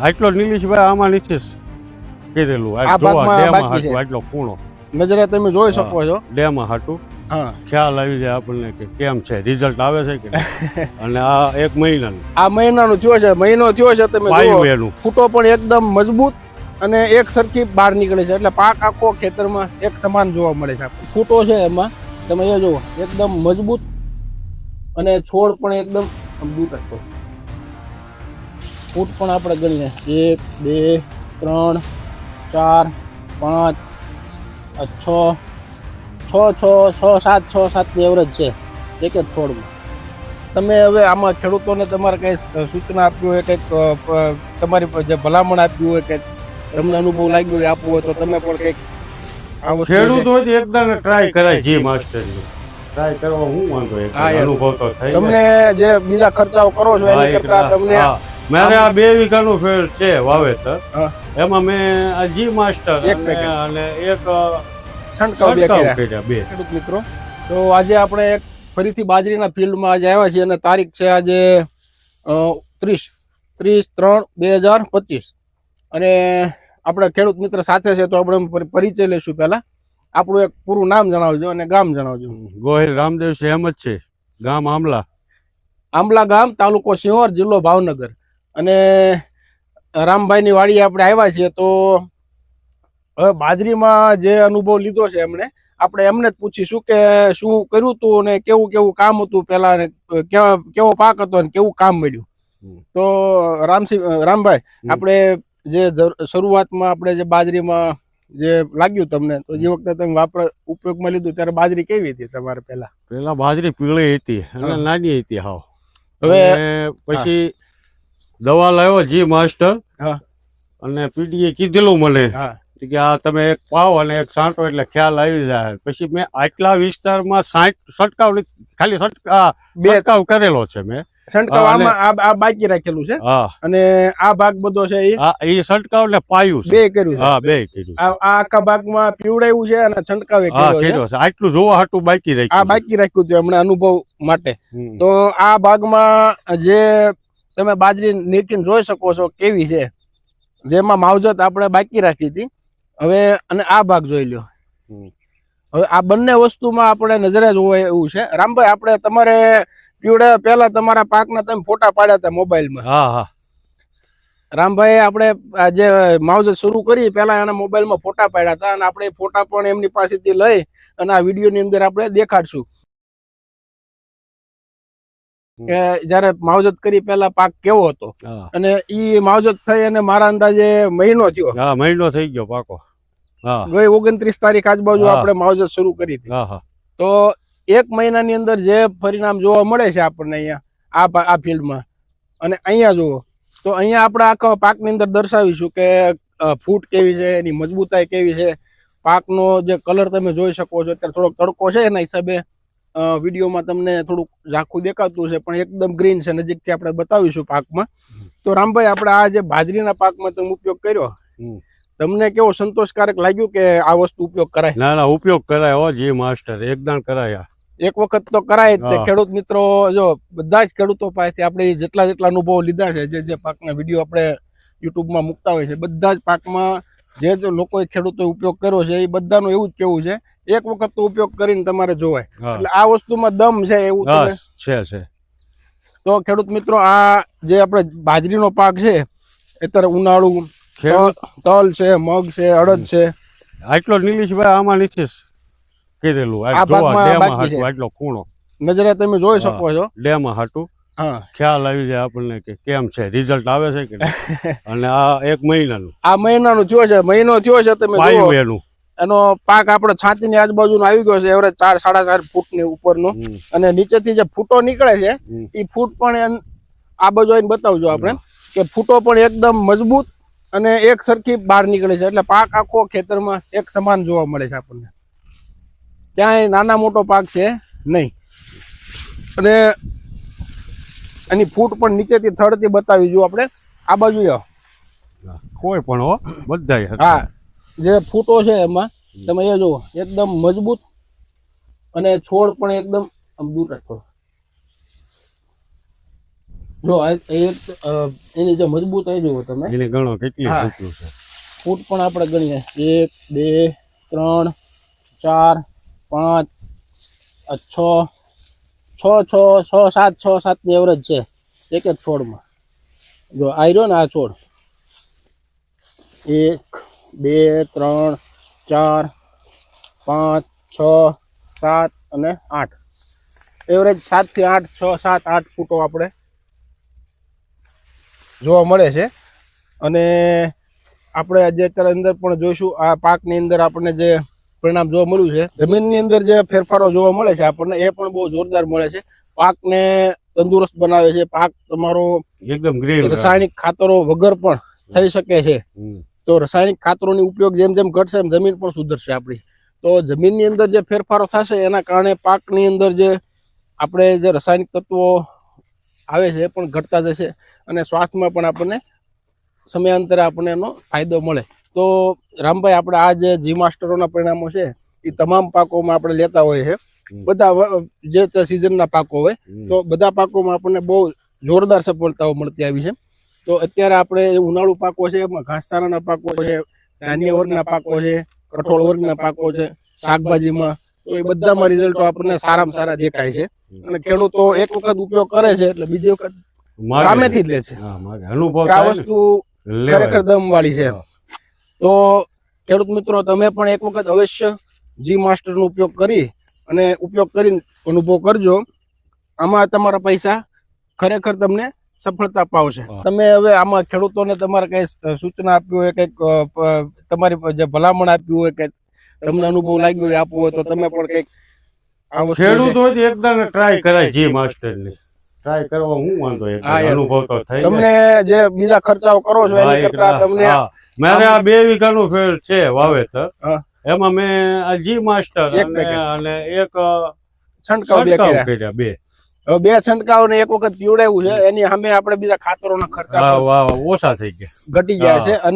આટલો નિલેશભાઈ આમાં નીચે કીધેલું આ ભાગમાં બાકી છે. આટલો ખૂણો નજરે તમે જોઈ શકો છો. ડેમ હાટું હા, ખ્યાલ આવી જાય આપણને કે કેમ છે, રિઝલ્ટ આવે છે કે નહીં. અને આ 1 મહિનાનું આ મહિનાનું થયો છે, મહિનો થયો છે. તમે પાયું જુઓ, એનું ફૂટો પણ એકદમ મજબૂત અને એક સરખી બહાર નીકળે છે. એટલે પાક આખો ખેતરમાં એક સમાન જોવા મળે છે. આપણને ફૂટો છે એમાં તમે એ જુઓ, એકદમ મજબૂત અને છોડ પણ એકદમ મજબૂત હતો. ફૂટ પણ આપણે ગણીએ 1 2 3 4 5 6 7 ની એવરેજ છે એક જ છોડમાં. તમે હવે આમાં ખેડૂતોને તમારે કઈ સૂચના આપવી હોય, કંઈક તમારી જે ભલામણ આપવી હોય, કે તમને અનુભવ લાગ્યો હોય આપવું હોય, તો તમે પણ કંઈક આ વસ્તુ ખેડૂત હોય તો એકદમ ટ્રાય કરાય. જી માસ્ટર ટ્રાય કરવા હું વાંધો એક હા, યાર. અનુભવ તો થઈ તમને જે બીજા ખર્ચાઓ કરો છો એની કરતા તમને મારે આ 2 વીઘાનું ફેર છે વાવેતર. હા. એમાં મેં આ જી માસ્ટર એક પેકેટ. અને એક છંટકાવ બે છંટકાવ કર્યા. કર્યા, 2. ખેડૂત મિત્રો, તો આજે આપણે એક ફરીથી બાજરીના ફિલ્ડમાં આજે આવ્યા છીએ અને તારીખ છે આજે 30/3/2025 અને આપણે ખેડૂત મિત્ર સાથે છે. તો આપણે પરિચય લઈશું. પહેલા આપણું એક પૂરું નામ જણાવજો અને ગામ જણાવજો. ગોહિલ રામદેવ છે એમ જ છે, ગામ આંબલા ગામ, તાલુકો સિંહોર, જિલ્લો ભાવનગર. અને રામભાઈની વાડીએ આપણે આવ્યા છીએ. તો હવે બાજરીમાં જે અનુભવ લીધો છે એમણે, આપણે એમને જ પૂછીશું કે શું કર્યું હતું અને કેવું કેવું કામ હતું પહેલા, અને કેવો પાક હતો અને કેવું કામ મળ્યું. તો રામભાઈ, આપણે જે શરૂઆતમાં આપણે જે બાજરીમાં જે લાગ્યું તમને, તો જે વખતે તમે ઉપયોગમાં લીધું ત્યારે બાજરી કેવી હતી તમારે? પહેલા બાજરી પીળી હતી અને નાની હતી હાવ. હવે પછી દવા લાવ્યો જી માસ્ટર હા, અને પીડીએ કીધેલું મને હા, કે આ તમે એક પાવ અને એક છાંટો એટલે ખ્યાલ આવી જાય. પછી મેં આટલા વિસ્તારમાં 60 છંટકાવ કરેલો છે મેં. છંટકાવ આમાં આ બાકી રાખેલું છે. હા, અને આ ભાગ બધો છે એ છંટકાવ ને પાયું છે. 2 કર્યું છે. હા, 2 કર્યું. આ આખા ભાગમાં પીવડાવ્યું છે અને છંટકાવે કર્યો છે. આટલું જોવા હાટું બાકી આ રાખ્યું. બાકી રાખ્યું છે હમણાં અનુભવ માટે. તો આ ભાગમાં જે તમે બાજરી નીકળીને જોઈ શકો છો કેવી છે, જેમાં માવજત આપણે બાકી રાખી હતી. હવે અને આ ભાગ જોઈ લ્યો. હવે આ બંને વસ્તુમાં આપણે નજરે જોવાય એવું છે. રામભાઈ, આપણે તમારે પીવડા પહેલા તમારા પાકના તમે ફોટા પાડ્યા હતા મોબાઈલમાં. હા, હા. રામભાઈ, આપણે જે માવજત શરૂ કરી પહેલા એના મોબાઈલમાં ફોટા પાડ્યા હતા અને આપણે ફોટા પણ એમની પાસેથી લઈ અને આ વિડીયોની અંદર આપણે દેખાડશું કે જયારે માવજત કરી પહેલા પાક કેવો હતો. અને ઈ માવજત થઈ અને મારા અંદાજે મહિનો થયો. હા, મહિનો થઈ ગયો પાકો. હા, ગઈ 29 તારીખ આજુબાજુ આપણે માવજત શરૂ કરી હતી. તો 1 મહિનાની અંદર જે પરિણામ જોવા મળે છે આપણને અહીંયા આ ફિલ્ડમાં અને અહીંયા જુઓ, તો અહીંયા આપણે આખા પાકની અંદર દર્શાવીશું કે ફૂટ કેવી છે, એની મજબૂતાઈ કેવી છે, પાકનો જે કલર તમે જોઈ શકો છો. અત્યારે થોડોક તડકો છે એના હિસાબે વિડીયોમાં તમને થોડુંક ઝાંખું દેખાતું છે, પણ એકદમ ગ્રીન છે. નજીકથી આપણે બતાવીશું પાકમાં. તો રામભાઈ, આપણે આ જે બાજરીના પાકમાં તમે ઉપયોગ કર્યો, તમને કેવો સંતોષકારક લાગ્યું કે આ વસ્તુ ઉપયોગ કરાય? ના, ઉપયોગ કરાય હો જી માસ્ટર, એકદમ કરાય. એક વખત તો કરાય જ. ખેડૂત મિત્રો, જો બધા જ ખેડૂતો પાસેથી આપણે જેટલા અનુભવો લીધા છે, જે પાકના વિડીયો આપણે યુટ્યુબમાં મૂકતા હોય છે, બધા જ પાકમાં જે લોકોએ ખેડૂતો ઉપયોગ કર્યો છે એ બધાનું એવું જ કેવું છે, એક વખત તો ઉપયોગ કરીને તમારે જોવાય. એટલે આ વસ્તુમાં દમ છે એવું છે. તો ખેડૂત મિત્રો, આ જે આપણે બાજરીનો પાક છે, અત્યારે ઉનાળુ તલ છે, મગ છે, અડદ છે, આટલો નિલેશભાઈ આમાં નીચે કીધેલું. આ ભાગમાં બાકી છે. આટલો ખૂણો નજરે તમે જોઈ શકો છો. ડેમ હાટું ખ્યાલ આવી જાય આપણને કે કેમ છે, રિઝલ્ટ આવે છે કે નહીં. અને આ 1 મહિનાનું થયો છે, મહિનો થયો છે. તમે પાયું એનું એનો પાક આપણે છાતીની આજુબાજુ આવી ગયો છે, એવરેજ 4-4.5 ફૂટની ઉપરનો. અને નીચેથી જે ફૂટો નીકળે છે એ ફૂટ પણ આ બાજુ આવીને બતાવજો આપણે કે ફૂટો પણ એકદમ મજબૂત અને એક સરખી બહાર નીકળે છે. એટલે પાક આખો ખેતરમાં એક સમાન જોવા મળે છે આપણને, ક્યાંય નાના મોટો પાક છે નહીં. અને એની ફૂટ પણ નીચેથી થડથી બતાવી જો આપણે આ બાજુ કોઈ પણ હો બધા. હા, જે ફૂટો છે એમાં તમે એ જુઓ, એકદમ મજબૂત અને છોડ પણ એકદમ મજબૂત હતો. જો એની જે મજબૂતાઈ જુઓ તમે, એને ગણો કેટલી હા. કેટલું છે. ફૂટ પણ આપણે ગણીએ 1 2 3 4 5 6 7 ની એવરેજ છે એક જ છોડમાં. જો આ રહ્યો ને આ છોડ 1 2 3 4 5 6 7 અને 8 એવરેજ 7 થી 8 6 7 8 ફૂટો આપણે જોવા મળે છે. અને આપણે આજે અત્યારે અંદર પણ જોઈશું આ પાકની અંદર આપણને જે પરિણામ જોવા મળ્યું છે, જમીનની અંદર જે ફેરફારો જોવા મળે છે આપણને એ પણ બહુ જોરદાર મળે છે. પાકને તંદુરસ્ત બનાવે છે. પાક તમારો એકદમ ગ્રીન. રાસાયણિક ખાતરો વગર પણ થઈ શકે છે. તો રાસાયણિક ખાતરોની ઉપયોગ જેમ જેમ ઘટશે એમ જમીન પણ સુધરશે આપણી. તો જમીનની અંદર જે ફેરફારો થશે એના કારણે પાકની અંદર જે આપણે જે રાસાયણિક તત્વો આવે છે એ પણ ઘટતા જશે અને સ્વાસ્થ્યમાં પણ આપણને સમયાંતરે આપણને એનો ફાયદો મળે. તો રામભાઈ, આપણે આ જે જી માસ્ટરોના પરિણામો છે એ તમામ પાકોમાં આપણે લેતા હોય છે. બધા જે તે સિઝનના પાકો હોય તો બધા પાકોમાં આપણને બહુ જોરદાર સફળતાઓ મળતી આવી છે. તો અત્યારે આપણે ઉનાળુ પાકો છે, એમાં ઘાસચારાના પાકો છે, ધાન્ય વર્ગના પાકો છે, કઠોળ વર્ગના પાકો છે, શાકભાજીમાં, તો એ બધામાં રિઝલ્ટો આપણને સારામાં સારા દેખાય છે. અને ખેડૂતો એક વખત ઉપયોગ કરે છે એટલે બીજી વખત સામેથી જ લે છે. અનુભવ આ વસ્તુ ખરેખર દમ વાળી છે. તો ખેડૂત મિત્રો, તમે પણ એક વખત અવશ્ય જી માસ્ટર નો ઉપયોગ કરીને અનુભવ કરજો. આમાં તમારા પૈસા ખરેખર તમને સફળતા પાવશે. તમે હવે આમાં ખેડૂતોને તમારે કઈ સૂચના આપવી હોય, કઈક તમારી જે ભલામણ આપવી હોય, કે તમને અનુભવ લાગ્યો હોય આપવું હોય, તો તમે પણ કઈક ખેડૂત હોય તો એકદમ ટ્રાય કરાય જી માસ્ટર ની. ટ્રાય કરવા હું વાંધો, અનુભવ તો થઈ તમને જે બીજા ખર્ચાઓ કરો છો એની કરતા તમને મારે આ 2 વીઘાનું ફેર છે વાવેતર. એમાં મેં આ જી માસ્ટર અને એક છંટકાવ કર્યા. બે છંટકાવ ને એક વખત પીવડાવ્યું છે, એની સામે આપણે બીજા ખાતરોના ખર્ચા ઓછા થઈ ગયા, ઘટી ગયા છે. અને